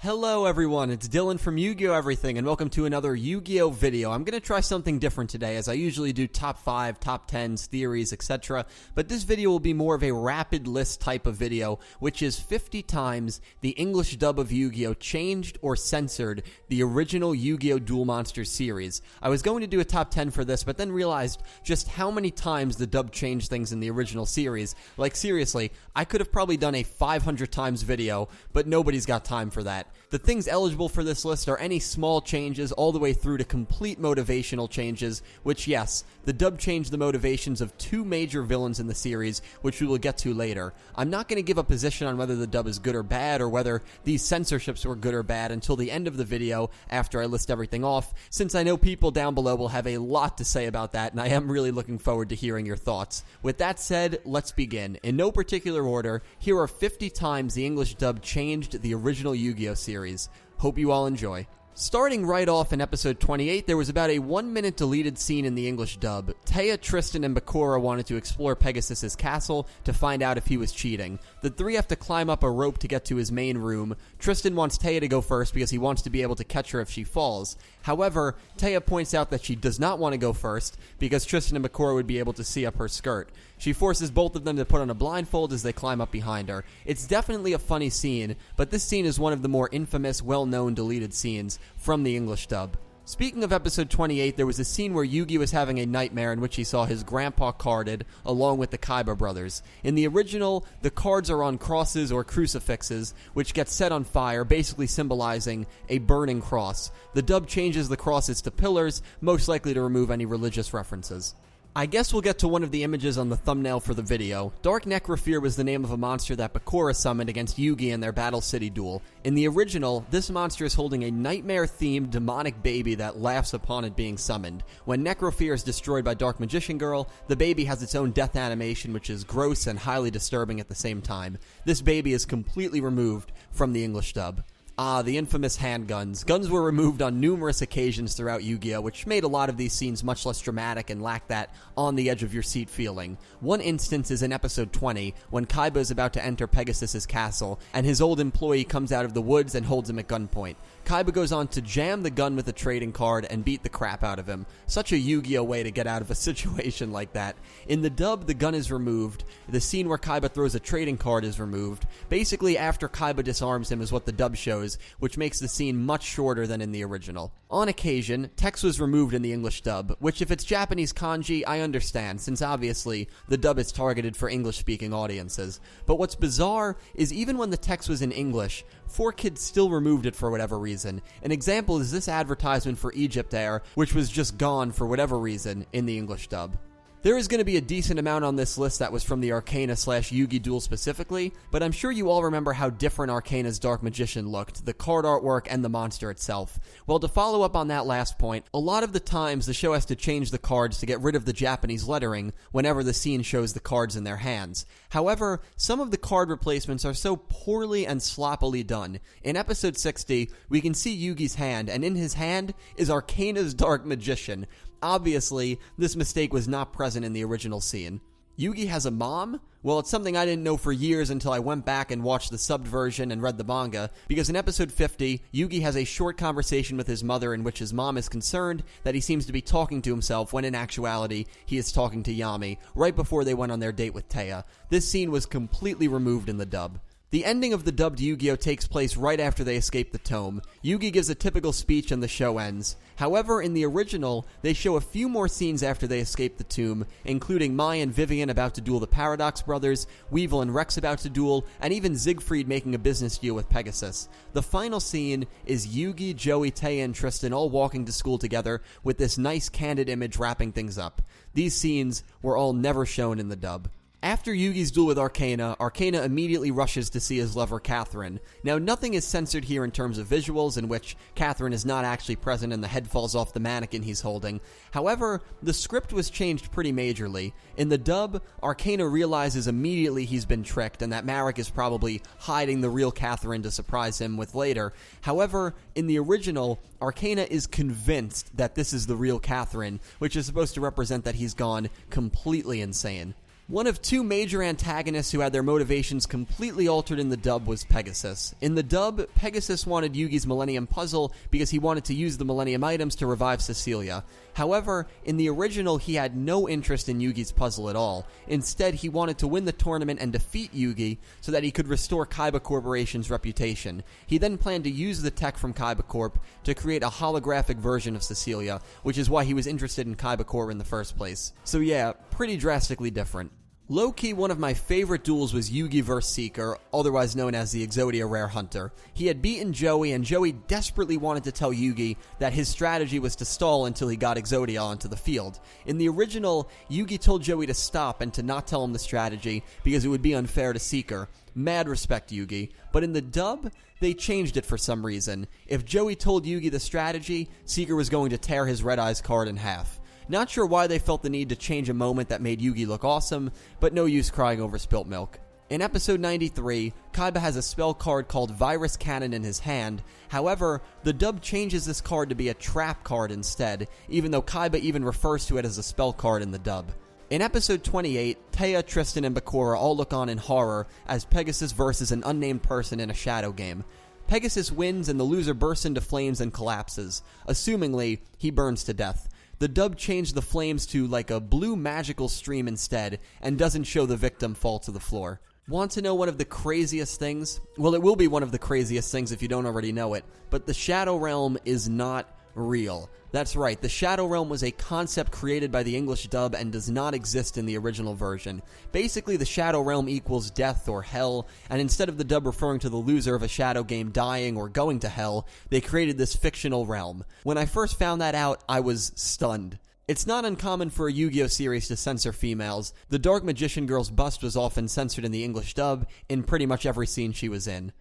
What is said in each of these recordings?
Hello everyone, it's Dylan from Yu-Gi-Oh! Everything, and welcome to another Yu-Gi-Oh! Video. I'm going to try something different today, as I usually do top 5, top 10s, theories, etc. But this video will be more of a rapid list type of video, which is 50 times the English dub of Yu-Gi-Oh! Changed or censored the original Yu-Gi-Oh! Duel Monsters series. I was going to do a top 10 for this, but then realized just how many times the dub changed things in the original series. Like seriously, I could have probably done a 500 times video, but nobody's got time for that. The things eligible for this list are any small changes all the way through to complete motivational changes, which yes, the dub changed the motivations of 2 major villains in the series, which we will get to later. I'm not going to give a position on whether the dub is good or bad, or whether these censorships were good or bad until the end of the video after I list everything off, since I know people down below will have a lot to say about that, and I am really looking forward to hearing your thoughts. With that said, let's begin. In no particular order, here are 50 times the English dub changed the original Yu-Gi-Oh! Series. Hope you all enjoy. Starting right off in episode 28, there was about a 1-minute deleted scene in the English dub. Taya, Tristan, and Bakura wanted to explore Pegasus's castle to find out if he was cheating. The 3 have to climb up a rope to get to his main room. Tristan wants Taya to go first because he wants to be able to catch her if she falls. However, Taya points out that she does not want to go first because Tristan and Bakura would be able to see up her skirt. She forces both of them to put on a blindfold as they climb up behind her. It's definitely a funny scene, but this scene is one of the more infamous, well-known deleted scenes from the English dub. Speaking of episode 28, there was a scene where Yugi was having a nightmare in which he saw his grandpa carded, along with the Kaiba brothers. In the original, the cards are on crosses or crucifixes, which get set on fire, basically symbolizing a burning cross. The dub changes the crosses to pillars, most likely to remove any religious references. I guess we'll get to one of the images on the thumbnail for the video. Dark Necrofear was the name of a monster that Bakura summoned against Yugi in their Battle City duel. In the original, this monster is holding a nightmare-themed demonic baby that laughs upon it being summoned. When Necrofear is destroyed by Dark Magician Girl, the baby has its own death animation, which is gross and highly disturbing at the same time. This baby is completely removed from the English dub. The infamous handguns. Guns were removed on numerous occasions throughout Yu-Gi-Oh!, which made a lot of these scenes much less dramatic and lacked that on-the-edge-of-your-seat feeling. One instance is in episode 20, when Kaiba is about to enter Pegasus's castle, and his old employee comes out of the woods and holds him at gunpoint. Kaiba goes on to jam the gun with a trading card and beat the crap out of him. Such a Yu-Gi-Oh! Way to get out of a situation like that. In the dub, the gun is removed. The scene where Kaiba throws a trading card is removed. Basically, after Kaiba disarms him is what the dub shows, which makes the scene much shorter than in the original. On occasion, text was removed in the English dub, which if it's Japanese kanji, I understand, since obviously the dub is targeted for English-speaking audiences. But what's bizarre is even when the text was in English, 4Kids still removed it for whatever reason. An example is this advertisement for Egypt Air, which was just gone for whatever reason in the English dub. There is going to be a decent amount on this list that was from the Arcana/Yugi duel specifically, but I'm sure you all remember how different Arcana's Dark Magician looked, the card artwork and the monster itself. Well, to follow up on that last point, a lot of the times the show has to change the cards to get rid of the Japanese lettering whenever the scene shows the cards in their hands. However, some of the card replacements are so poorly and sloppily done. In episode 60, we can see Yugi's hand, and in his hand is Arcana's Dark Magician. Obviously, this mistake was not present in the original scene. Yugi has a mom? Well, it's something I didn't know for years until I went back and watched the subbed version and read the manga, because in episode 50, Yugi has a short conversation with his mother in which his mom is concerned that he seems to be talking to himself when in actuality, he is talking to Yami, right before they went on their date with Taya. This scene was completely removed in the dub. The ending of the dubbed Yu-Gi-Oh! Takes place right after they escape the tome. Yugi gives a typical speech and the show ends. However, in the original, they show a few more scenes after they escape the tomb, including Mai and Vivian about to duel the Paradox brothers, Weevil and Rex about to duel, and even Siegfried making a business deal with Pegasus. The final scene is Yugi, Joey, Taya, and Tristan all walking to school together with this nice candid image wrapping things up. These scenes were all never shown in the dub. After Yugi's duel with Arcana, Arcana immediately rushes to see his lover, Catherine. Now, nothing is censored here in terms of visuals, in which Catherine is not actually present and the head falls off the mannequin he's holding. However, the script was changed pretty majorly. In the dub, Arcana realizes immediately he's been tricked and that Marik is probably hiding the real Catherine to surprise him with later. However, in the original, Arcana is convinced that this is the real Catherine, which is supposed to represent that he's gone completely insane. One of two major antagonists who had their motivations completely altered in the dub was Pegasus. In the dub, Pegasus wanted Yugi's Millennium Puzzle because he wanted to use the Millennium items to revive Cecilia. However, in the original, he had no interest in Yugi's puzzle at all. Instead, he wanted to win the tournament and defeat Yugi so that he could restore Kaiba Corporation's reputation. He then planned to use the tech from Kaiba Corp to create a holographic version of Cecilia, which is why he was interested in Kaiba Corp in the first place. So yeah, pretty drastically different. Low-key, one of my favorite duels was Yugi vs. Seeker, otherwise known as the Exodia Rare Hunter. He had beaten Joey, and Joey desperately wanted to tell Yugi that his strategy was to stall until he got Exodia onto the field. In the original, Yugi told Joey to stop and to not tell him the strategy because it would be unfair to Seeker. Mad respect, Yugi. But in the dub, they changed it for some reason. If Joey told Yugi the strategy, Seeker was going to tear his Red Eyes card in half. Not sure why they felt the need to change a moment that made Yugi look awesome, but no use crying over spilt milk. In episode 93, Kaiba has a spell card called Virus Cannon in his hand. However, the dub changes this card to be a trap card instead, even though Kaiba even refers to it as a spell card in the dub. In episode 28, Taya, Tristan, and Bakura all look on in horror as Pegasus versus an unnamed person in a shadow game. Pegasus wins and the loser bursts into flames and collapses. Assumingly, he burns to death. The dub changed the flames to like a blue magical stream instead, and doesn't show the victim fall to the floor. Want to know one of the craziest things? Well, it will be one of the craziest things if you don't already know it, but the Shadow Realm is not real. That's right, the Shadow Realm was a concept created by the English dub and does not exist in the original version. Basically, the Shadow Realm equals death or hell, and instead of the dub referring to the loser of a Shadow game dying or going to hell, they created this fictional realm. When I first found that out, I was stunned. It's not uncommon for a Yu-Gi-Oh series to censor females. The Dark Magician girl's bust was often censored in the English dub, in pretty much every scene she was in.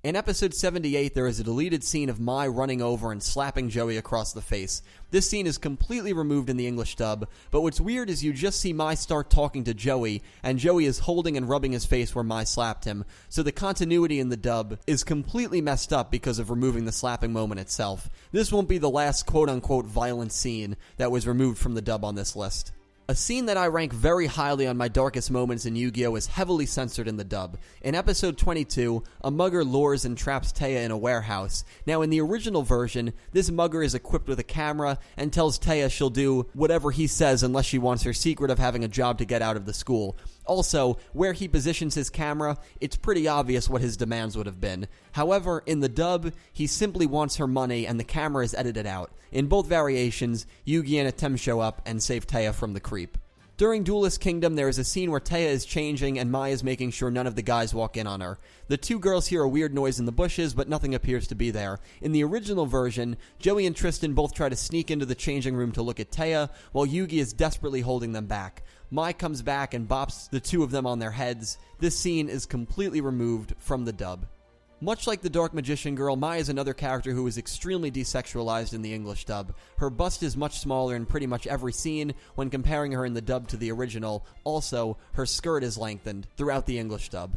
In episode 78, there is a deleted scene of Mai running over and slapping Joey across the face. This scene is completely removed in the English dub, but what's weird is you just see Mai start talking to Joey, and Joey is holding and rubbing his face where Mai slapped him, so the continuity in the dub is completely messed up because of removing the slapping moment itself. This won't be the last quote-unquote violent scene that was removed from the dub on this list. A scene that I rank very highly on my darkest moments in Yu-Gi-Oh! Is heavily censored in the dub. In episode 22, a mugger lures and traps Taya in a warehouse. Now, in the original version, this mugger is equipped with a camera and tells Taya she'll do whatever he says unless she wants her secret of having a job to get out of the school. Also, where he positions his camera, it's pretty obvious what his demands would have been. However, in the dub, he simply wants her money and the camera is edited out. In both variations, Yugi and Atem show up and save Taya from the creep. During Duelist Kingdom, there is a scene where Taya is changing and Mai is making sure none of the guys walk in on her. The two girls hear a weird noise in the bushes, but nothing appears to be there. In the original version, Joey and Tristan both try to sneak into the changing room to look at Taya, while Yugi is desperately holding them back. Mai comes back and bops the two of them on their heads. This scene is completely removed from the dub. Much like the Dark Magician girl, Mai is another character who is extremely desexualized in the English dub. Her bust is much smaller in pretty much every scene when comparing her in the dub to the original. Also, her skirt is lengthened throughout the English dub.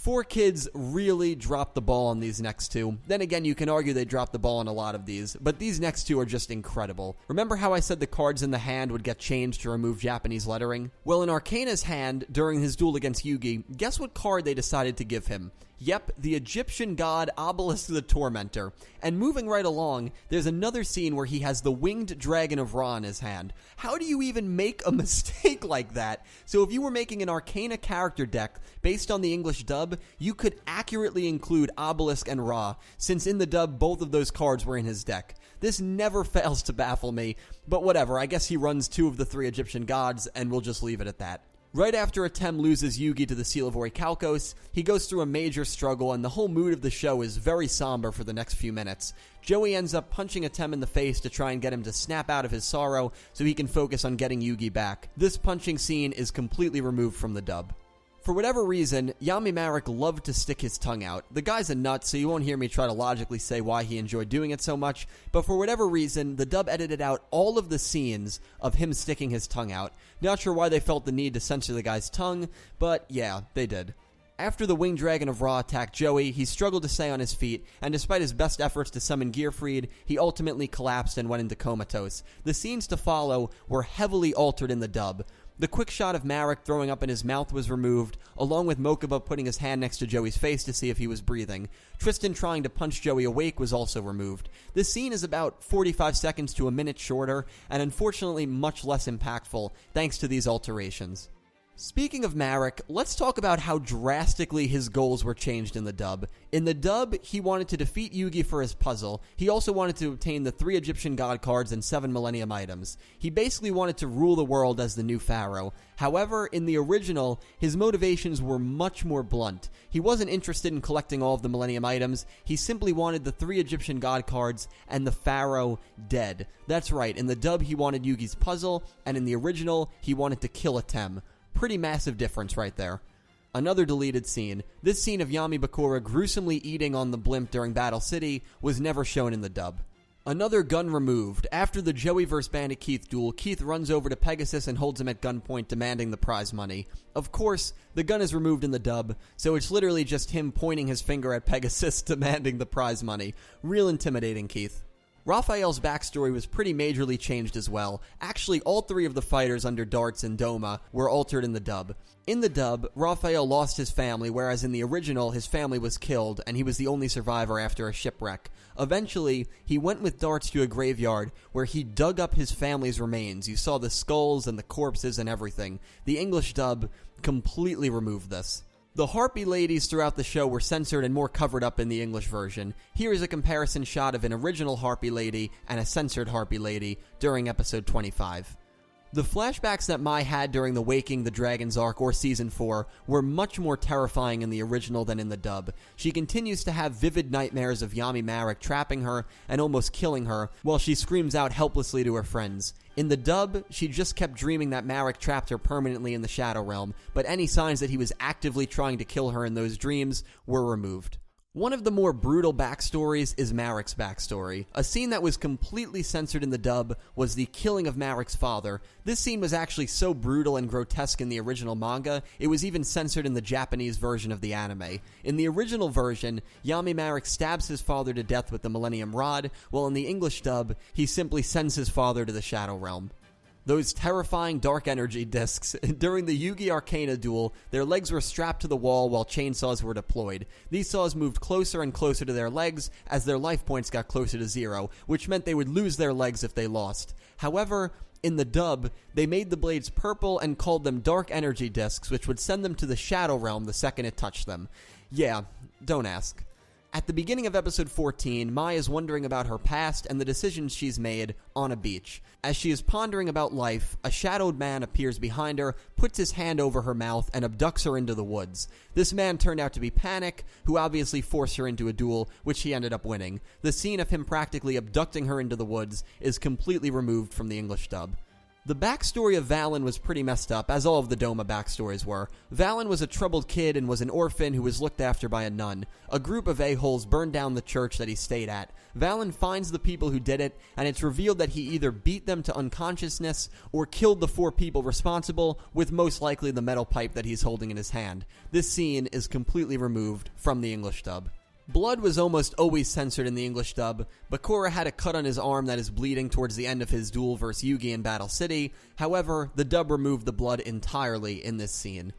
4Kids really dropped the ball on these next two. Then again, you can argue they dropped the ball on a lot of these, but these next two are just incredible. Remember how I said the cards in the hand would get changed to remove Japanese lettering? Well, in Arcana's hand, during his duel against Yugi, guess what card they decided to give him? Yep, the Egyptian god Obelisk the Tormentor. And moving right along, there's another scene where he has the Winged Dragon of Ra in his hand. How do you even make a mistake like that? So if you were making an Arcana character deck based on the English dub, you could accurately include Obelisk and Ra, since in the dub both of those cards were in his deck. This never fails to baffle me, but whatever, I guess he runs two of the three Egyptian gods, and we'll just leave it at that. Right after Atem loses Yugi to the Seal of Orichalcos, he goes through a major struggle and the whole mood of the show is very somber for the next few minutes. Joey ends up punching Atem in the face to try and get him to snap out of his sorrow so he can focus on getting Yugi back. This punching scene is completely removed from the dub. For whatever reason, Yami Marik loved to stick his tongue out. The guy's a nut, so you won't hear me try to logically say why he enjoyed doing it so much, but for whatever reason, the dub edited out all of the scenes of him sticking his tongue out. Not sure why they felt the need to censor the guy's tongue, but yeah, they did. After the Winged Dragon of Ra attacked Joey, he struggled to stay on his feet, and despite his best efforts to summon Gearfried, he ultimately collapsed and went into comatose. The scenes to follow were heavily altered in the dub. The quick shot of Marik throwing up in his mouth was removed, along with Mokuba putting his hand next to Joey's face to see if he was breathing. Tristan trying to punch Joey awake was also removed. This scene is about 45 seconds to a minute shorter, and unfortunately much less impactful, thanks to these alterations. Speaking of Marik, let's talk about how drastically his goals were changed in the dub. In the dub, he wanted to defeat Yugi for his puzzle. He also wanted to obtain the 3 Egyptian god cards and 7 Millennium items. He basically wanted to rule the world as the new pharaoh. However, in the original, his motivations were much more blunt. He wasn't interested in collecting all of the Millennium items. He simply wanted the 3 Egyptian god cards and the pharaoh dead. That's right, in the dub he wanted Yugi's puzzle, and in the original he wanted to kill Atem. Pretty massive difference right there. Another deleted scene. This scene of Yami Bakura gruesomely eating on the blimp during Battle City was never shown in the dub. Another gun removed. After the Joey vs. Bandit Keith duel, Keith runs over to Pegasus and holds him at gunpoint, demanding the prize money. Of course, the gun is removed in the dub, so it's literally just him pointing his finger at Pegasus, demanding the prize money. Real intimidating, Keith. Raphael's backstory was pretty majorly changed as well. Actually, all 3 of the fighters under Darts and Doma were altered in the dub. In the dub, Raphael lost his family, whereas in the original, his family was killed, and he was the only survivor after a shipwreck. Eventually, he went with Darts to a graveyard, where he dug up his family's remains. You saw the skulls and the corpses and everything. The English dub completely removed this. The Harpy ladies throughout the show were censored and more covered up in the English version. Here is a comparison shot of an original Harpy lady and a censored Harpy lady during episode 25. The flashbacks that Mai had during the Waking the Dragons arc or Season 4 were much more terrifying in the original than in the dub. She continues to have vivid nightmares of Yami Marik trapping her and almost killing her while she screams out helplessly to her friends. In the dub, she just kept dreaming that Marik trapped her permanently in the Shadow Realm, but any signs that he was actively trying to kill her in those dreams were removed. One of the more brutal backstories is Marik's backstory. A scene that was completely censored in the dub was the killing of Marik's father. This scene was actually so brutal and grotesque in the original manga, it was even censored in the Japanese version of the anime. In the original version, Yami Marik stabs his father to death with the Millennium Rod, while in the English dub, he simply sends his father to the Shadow Realm. Those terrifying dark energy discs. During the Yugi Arcana duel, their legs were strapped to the wall while chainsaws were deployed. These saws moved closer and closer to their legs as their life points got closer to 0, which meant they would lose their legs if they lost. However, in the dub, they made the blades purple and called them dark energy discs, which would send them to the Shadow Realm the second it touched them. Yeah, don't ask. At the beginning of episode 14, Mai is wondering about her past and the decisions she's made on a beach. As she is pondering about life, a shadowed man appears behind her, puts his hand over her mouth, and abducts her into the woods. This man turned out to be Panic, who obviously forced her into a duel, which he ended up winning. The scene of him practically abducting her into the woods is completely removed from the English dub. The backstory of Vallon was pretty messed up, as all of the Doma backstories were. Vallon was a troubled kid and was an orphan who was looked after by a nun. A group of a-holes burned down the church that he stayed at. Vallon finds the people who did it, and it's revealed that he either beat them to unconsciousness or killed the 4 people responsible, with most likely the metal pipe that he's holding in his hand. This scene is completely removed from the English dub. Blood was almost always censored in the English dub. Bakura had a cut on his arm that is bleeding towards the end of his duel versus Yugi in Battle City. However, the dub removed the blood entirely in this scene.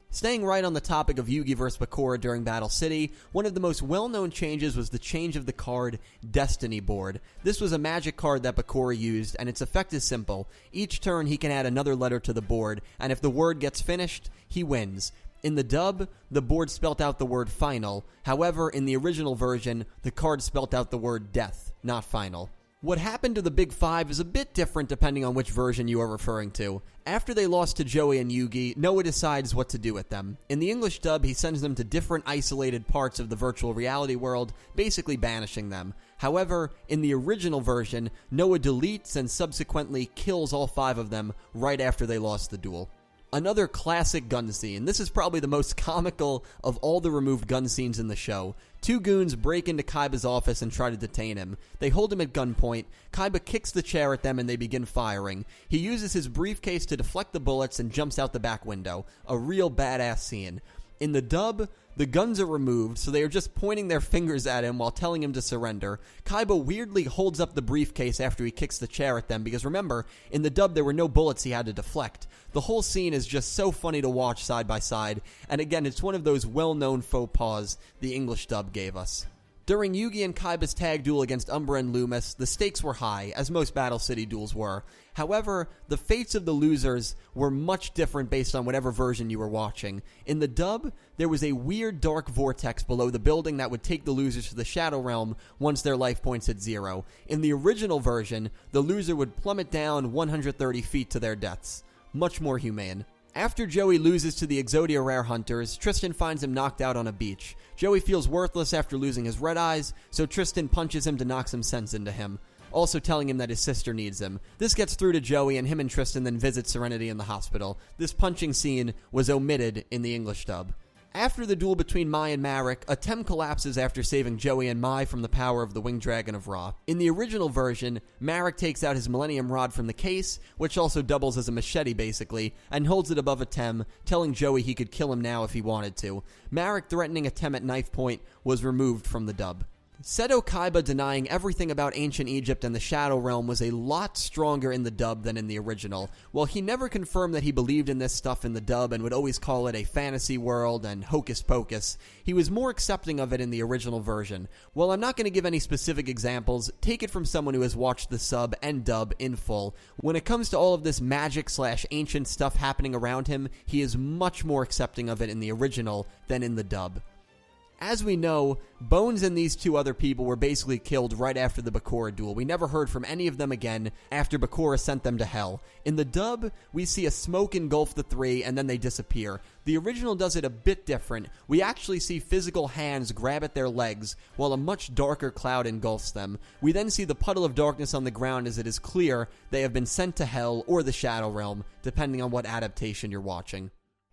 Staying right on the topic of Yugi vs. Bakura during Battle City, one of the most well-known changes was the change of the card Destiny Board. This was a magic card that Bakura used, and its effect is simple. Each turn he can add another letter to the board, and if the word gets finished, he wins. In the dub, the board spelt out the word final. However, in the original version, the card spelt out the word death, not final. What happened to the Big Five is a bit different depending on which version you are referring to. After they lost to Joey and Yugi, Noah decides what to do with them. In the English dub, he sends them to different isolated parts of the virtual reality world, basically banishing them. However, in the original version, Noah deletes and subsequently kills all 5 of them right after they lost the duel. Another classic gun scene. This is probably the most comical of all the removed gun scenes in the show. 2 goons break into Kaiba's office and try to detain him. They hold him at gunpoint. Kaiba kicks the chair at them and they begin firing. He uses his briefcase to deflect the bullets and jumps out the back window. A real badass scene. In the dub, the guns are removed, so they are just pointing their fingers at him while telling him to surrender. Kaiba weirdly holds up the briefcase after he kicks the chair at them, because remember, in the dub there were no bullets he had to deflect. The whole scene is just so funny to watch side by side, and again, it's one of those well-known faux pas the English dub gave us. During Yugi and Kaiba's tag duel against Umbra and Loomis, the stakes were high, as most Battle City duels were. However, the fates of the losers were much different based on whatever version you were watching. In the dub, there was a weird dark vortex below the building that would take the losers to the Shadow Realm once their life points hit 0. In the original version, the loser would plummet down 130 feet to their deaths. Much more humane. After Joey loses to the Exodia Rare Hunters, Tristan finds him knocked out on a beach. Joey feels worthless after losing his red eyes, so Tristan punches him to knock some sense into him, also telling him that his sister needs him. This gets through to Joey, and him and Tristan then visit Serenity in the hospital. This punching scene was omitted in the English dub. After the duel between Mai and Marik, Atem collapses after saving Joey and Mai from the power of the Winged Dragon of Ra. In the original version, Marik takes out his Millennium Rod from the case, which also doubles as a machete basically, and holds it above Atem, telling Joey he could kill him now if he wanted to. Marik threatening Atem at knife point was removed from the dub. Seto Kaiba denying everything about ancient Egypt and the Shadow Realm was a lot stronger in the dub than in the original. While he never confirmed that he believed in this stuff in the dub and would always call it a fantasy world and hocus pocus, he was more accepting of it in the original version. While I'm not going to give any specific examples, take it from someone who has watched the sub and dub in full. When it comes to all of this magic/ancient stuff happening around him, he is much more accepting of it in the original than in the dub. As we know, Bones and these two other people were basically killed right after the Bakura duel. We never heard from any of them again after Bakura sent them to hell. In the dub, we see a smoke engulf the three and then they disappear. The original does it a bit different. We actually see physical hands grab at their legs while a much darker cloud engulfs them. We then see the puddle of darkness on the ground as it is clear they have been sent to hell or the Shadow Realm, depending on what adaptation you're watching.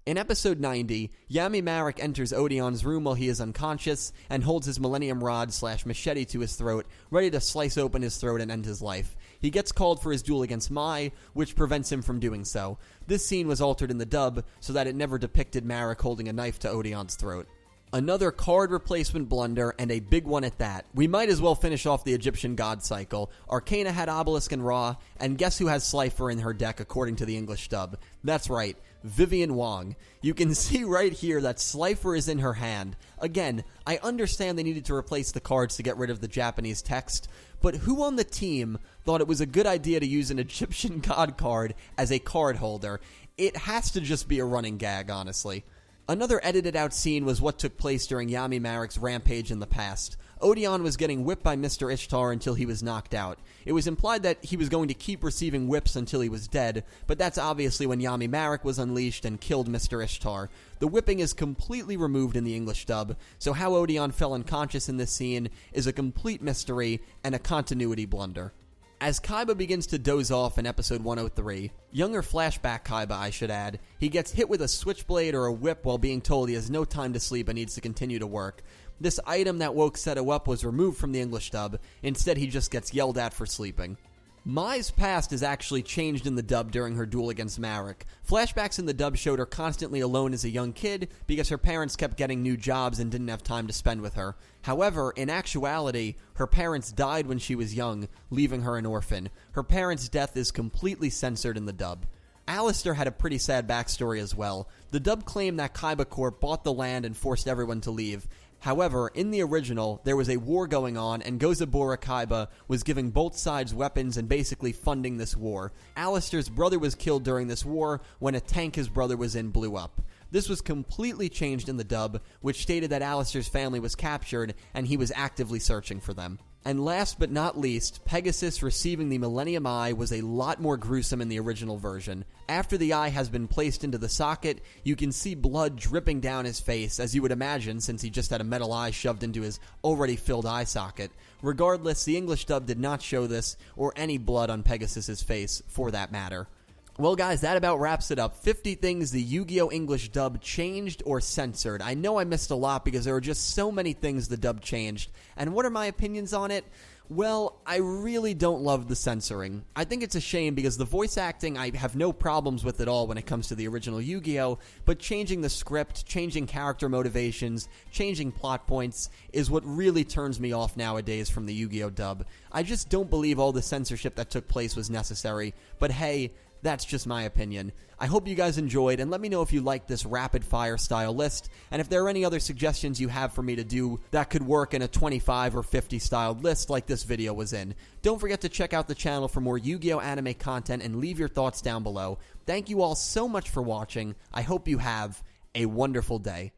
In episode 90, Yami Marik enters Odeon's room while he is unconscious and holds his Millennium Rod/machete to his throat, ready to slice open his throat and end his life. He gets called for his duel against Mai, which prevents him from doing so. This scene was altered in the dub so that it never depicted Marik holding a knife to Odeon's throat. Another card replacement blunder, and a big one at that. We might as well finish off the Egyptian god cycle. Arcana had Obelisk and Ra, and guess who has Slifer in her deck according to the English dub? That's right, Vivian Wong. You can see right here that Slifer is in her hand. Again, I understand they needed to replace the cards to get rid of the Japanese text, but who on the team thought it was a good idea to use an Egyptian god card as a card holder? It has to just be a running gag, honestly. Another edited out scene was what took place during Yami Marik's rampage in the past. Odeon was getting whipped by Mr. Ishtar until he was knocked out. It was implied that he was going to keep receiving whips until he was dead, but that's obviously when Yami Marik was unleashed and killed Mr. Ishtar. The whipping is completely removed in the English dub, so how Odeon fell unconscious in this scene is a complete mystery and a continuity blunder. As Kaiba begins to doze off in episode 103, younger flashback Kaiba I should add, he gets hit with a switchblade or a whip while being told he has no time to sleep and needs to continue to work. This item that woke Seto up was removed from the English dub, instead he just gets yelled at for sleeping. Mai's past is actually changed in the dub during her duel against Marik. Flashbacks in the dub showed her constantly alone as a young kid because her parents kept getting new jobs and didn't have time to spend with her. However, in actuality, her parents died when she was young, leaving her an orphan. Her parents' death is completely censored in the dub. Alistair had a pretty sad backstory as well. The dub claimed that Kaiba Corp bought the land and forced everyone to leave. However, in the original, there was a war going on, and Gozabura Kaiba was giving both sides weapons and basically funding this war. Alistair's brother was killed during this war when a tank his brother was in blew up. This was completely changed in the dub, which stated that Alistair's family was captured and he was actively searching for them. And last but not least, Pegasus receiving the Millennium Eye was a lot more gruesome in the original version. After the eye has been placed into the socket, you can see blood dripping down his face, as you would imagine since he just had a metal eye shoved into his already filled eye socket. Regardless, the English dub did not show this, or any blood on Pegasus's face, for that matter. Well guys, that about wraps it up. 50 things the Yu-Gi-Oh! English dub changed or censored. I know I missed a lot because there were just so many things the dub changed. And what are my opinions on it? Well, I really don't love the censoring. I think it's a shame because the voice acting I have no problems with at all when it comes to the original Yu-Gi-Oh!, but changing the script, changing character motivations, changing plot points is what really turns me off nowadays from the Yu-Gi-Oh! Dub. I just don't believe all the censorship that took place was necessary, but hey, that's just my opinion. I hope you guys enjoyed, and let me know if you like this rapid-fire style list, and if there are any other suggestions you have for me to do that could work in a 25 or 50 styled list like this video was in. Don't forget to check out the channel for more Yu-Gi-Oh! Anime content and leave your thoughts down below. Thank you all so much for watching. I hope you have a wonderful day.